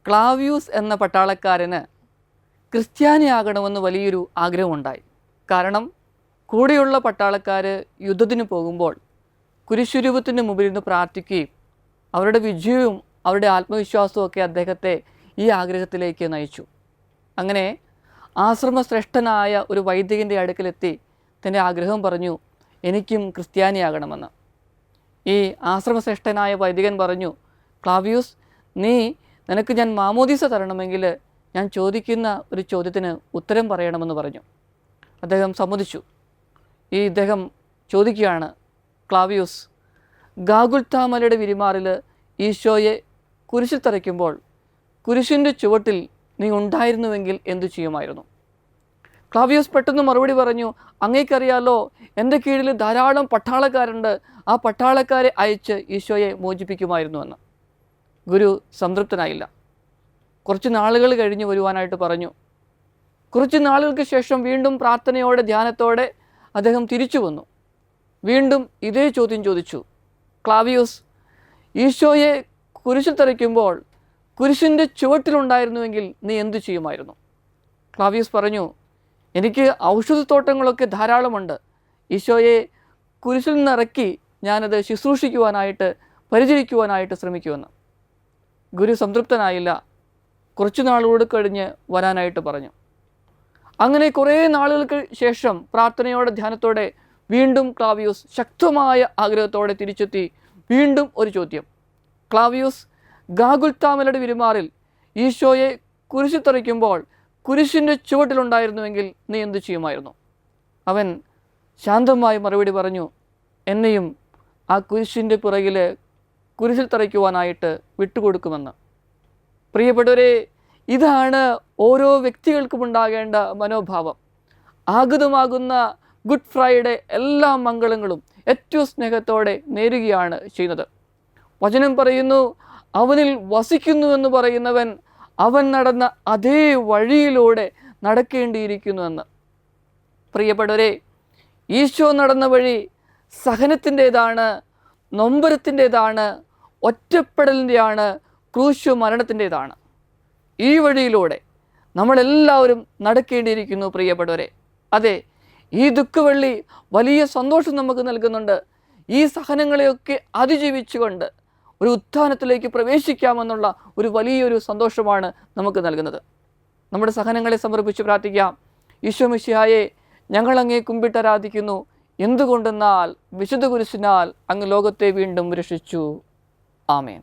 ക്ലാവിയൂസ് എന്ന പട്ടാളക്കാരന് ക്രിസ്ത്യാനിയാകണമെന്ന് വലിയൊരു ആഗ്രഹമുണ്ടായി. കാരണം കൂടെയുള്ള പട്ടാളക്കാർ യുദ്ധത്തിന് പോകുമ്പോൾ കുരിശുരൂപത്തിന് മുമ്പിൽ നിന്ന് പ്രാർത്ഥിക്കുകയും അവരുടെ വിജയവും അവരുടെ ആത്മവിശ്വാസവും ഒക്കെ അദ്ദേഹത്തെ ഈ ആഗ്രഹത്തിലേക്ക് നയിച്ചു. അങ്ങനെ ആശ്രമശ്രേഷ്ഠനായ ഒരു വൈദികൻ്റെ അടുക്കലെത്തി തൻ്റെ ആഗ്രഹം പറഞ്ഞു, എനിക്കും ക്രിസ്ത്യാനിയാകണമെന്ന്. ഈ ആശ്രമശ്രേഷ്ഠനായ വൈദികൻ പറഞ്ഞു, ക്ലാവിയൂസ്, നിനക്ക് ഞാൻ മാമോദീസ തരണമെങ്കിൽ ഞാൻ ചോദിക്കുന്ന ഒരു ചോദ്യത്തിന് ഉത്തരം പറയണമെന്ന് പറഞ്ഞു. അദ്ദേഹം സമ്മതിച്ചു. ഇദ്ദേഹം ചോദിക്കുകയാണ്, ക്ലാവിയൂസ്, ഗാഗുൽത്താ മലയുടെ വിരിമാറിൽ ഈശോയെ കുരിശിൽ തറയ്ക്കുമ്പോൾ കുരിശിൻ്റെ ചുവട്ടിൽ നീ ഉണ്ടായിരുന്നുവെങ്കിൽ എന്തു ചെയ്യുമായിരുന്നു? ക്ലാവിയൂസ് പെട്ടെന്ന് മറുപടി പറഞ്ഞു, അങ്ങേക്കറിയാലോ എൻ്റെ കീഴിൽ ധാരാളം പട്ടാളക്കാരുണ്ട്, ആ പട്ടാളക്കാരെ അയച്ച് ഈശോയെ മോചിപ്പിക്കുമായിരുന്നുവെന്ന്. ഗുരു സംതൃപ്തനായില്ല. കുറച്ച് നാളുകൾ കഴിഞ്ഞ് വരുവാനായിട്ട് പറഞ്ഞു. കുറച്ച് നാളുകൾക്ക് ശേഷം വീണ്ടും പ്രാർത്ഥനയോടെ ധ്യാനത്തോടെ അദ്ദേഹം തിരിച്ചു വന്നു. വീണ്ടും ഇതേ ചോദ്യം ചോദിച്ചു, ക്ലാവിയൂസ്, ഈശോയെ കുരിശിൽ തറയ്ക്കുമ്പോൾ കുരിശിൻ്റെ ചുവട്ടിലുണ്ടായിരുന്നുവെങ്കിൽ നീ എന്തു ചെയ്യുമായിരുന്നു? ക്ലാവിയൂസ് പറഞ്ഞു, എനിക്ക് ഔഷധത്തോട്ടങ്ങളൊക്കെ ധാരാളമുണ്ട്, ഈശോയെ കുരിശിൽ നിന്നിറക്കി ഞാനത് ശുശ്രൂഷിക്കുവാനായിട്ട് പരിചരിക്കുവാനായിട്ട് ശ്രമിക്കുമെന്ന്. ഗുരു സംതൃപ്തനായില്ല. കുറച്ച് നാളുകൂടെ കഴിഞ്ഞ് വരാനായിട്ട് പറഞ്ഞു. അങ്ങനെ കുറേ നാളുകൾക്ക് ശേഷം പ്രാർത്ഥനയോടെ ധ്യാനത്തോടെ വീണ്ടും ക്ലാവിയൂസ് ശക്തമായ ആഗ്രഹത്തോടെ തിരിച്ചെത്തി. വീണ്ടും ഒരു ചോദ്യം, ക്ലാവിയൂസ്, ഗാഗുൽത്താ മലയുടെ വിരിമാറിൽ ഈശോയെ കുരിശിൽ തറയ്ക്കുമ്പോൾ കുരിശിൻ്റെ ചുവട്ടിലുണ്ടായിരുന്നുവെങ്കിൽ നീ എന്തു ചെയ്യുമായിരുന്നു? അവൻ ശാന്തമായി മറുപടി പറഞ്ഞു, എന്നെയും ആ കുരിശിൻ്റെ പിറകിൽ കുരിശിൽ തറയ്ക്കുവാനായിട്ട് വിട്ടുകൊടുക്കുമെന്ന്. പ്രിയപ്പെട്ടവരെ, ഇതാണ് ഓരോ വ്യക്തികൾക്കും ഉണ്ടാകേണ്ട മനോഭാവം. ആഗതമാകുന്ന ഗുഡ് ഫ്രൈഡേ എല്ലാ മംഗളങ്ങളും ഏറ്റവും സ്നേഹത്തോടെ നേരുകയാണ് ചെയ്യുന്നത്. വചനം പറയുന്നു, അവനിൽ വസിക്കുന്നുവെന്ന് പറയുന്നവൻ അവൻ നടന്ന അതേ വഴിയിലൂടെ നടക്കേണ്ടിയിരിക്കുന്നുവെന്ന്. പ്രിയപ്പെട്ടവരെ, ഈശോ നടന്ന വഴി സഹനത്തിൻ്റേതാണ്, നൊമ്പരത്തിൻ്റേതാണ്, ഒറ്റപ്പെടലിൻ്റെയാണ്, ക്രൂശ് മരണത്തിൻ്റേതാണ്. ഈ വഴിയിലൂടെ നമ്മളെല്ലാവരും നടക്കേണ്ടിയിരിക്കുന്നു പ്രിയപ്പെട്ടവരെ. അതെ, ഈ ദുഃഖവെള്ളി വലിയ സന്തോഷം നമുക്ക് നൽകുന്നുണ്ട്. ഈ സഹനങ്ങളെയൊക്കെ അതിജീവിച്ചുകൊണ്ട് ഒരു ഉത്ഥാനത്തിലേക്ക് പ്രവേശിക്കാമെന്നുള്ള ഒരു വലിയൊരു സന്തോഷമാണ് നമുക്ക് നൽകുന്നത്. നമ്മുടെ സഹനങ്ങളെ സമർപ്പിച്ച് പ്രാർത്ഥിക്കാം. ഈശോ മിശിഹായെ, ഞങ്ങൾ അങ്ങേ കുമ്പിട്ടാരാധിക്കുന്നു. എന്തുകൊണ്ടെന്നാൽ വിശുദ്ധ കുരിശിനാൽ അങ്ങ് ലോകത്തെ വീണ്ടും രക്ഷിച്ചു. ആമേൻ.